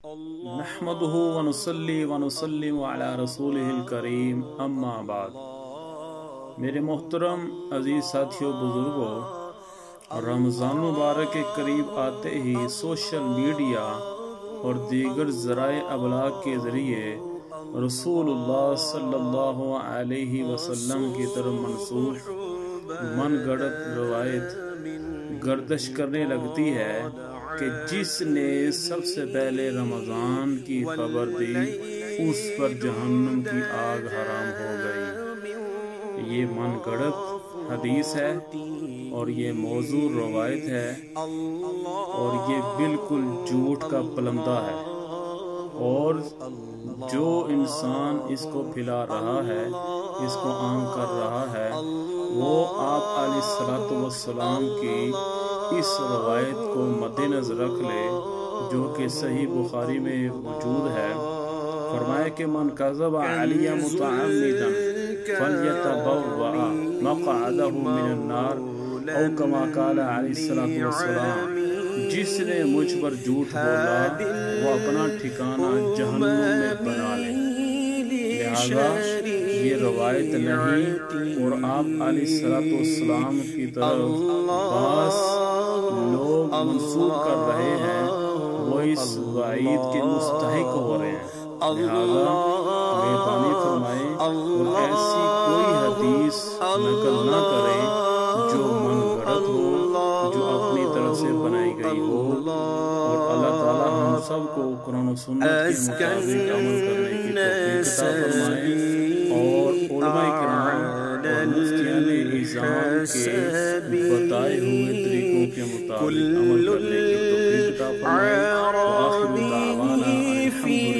نحمدہ ونصلی ونسلم علی رسولہ الکریم اما بعد۔ میرے محترم عزیز ساتھیوں، بزرگوں، رمضان مبارک کے قریب آتے ہی سوشل میڈیا اور دیگر ذرائع ابلاغ کے ذریعے رسول اللہ صلی اللہ علیہ وسلم کی طرف منسوب من گھڑت روایت گردش کرنے لگتی ہے کہ جس نے سب سے پہلے رمضان کی خبر دی اس پر جہنم کی آگ حرام ہو گئی۔ یہ من گھڑت حدیث ہے اور یہ موضوع روایت ہے اور یہ بالکل جھوٹ کا پلندہ ہے، اور جو انسان اس کو پھیلا رہا ہے، اس کو عام کر رہا ہے، وہ آپ علیہ السلام کی اس روایت کو مد نظر رکھ لے جو کہ صحیح بخاری میں موجود ہے۔ فرمایا کہ من کذب علی متعمدا فلیتبوأ مقعدہ من النار، او کما قال علیہ السلام، جس نے مجھ پر جھوٹ بولا وہ اپنا ٹھکانہ جہنم میں بنا لے۔ لہذا یہ روایت نہیں، اور آپ علیہ السلام کی طرف بعض لوگ منسوب کر رہے ہیں، وہ اس وعید کے مستحق ہو رہے ہیں۔ لہذا مہربانی فرمائیں اور ایسی کوئی حدیث نقل نہ کریں جو من گھڑت ہو، جو اپنی طرف سے بنائی گئی ہو، اور اللہ تعالی ہم سب کو قرآن و سنت کے مطابق عمل کرنے کی توفیق عطا فرمائے، اور علماء کرام اور مفتیان اعظام کے بتائے ہوئے طریقوں کے مطابق عمل کرنے کی توفیق عطا فرمائے۔ وآخر دعوانا الحمد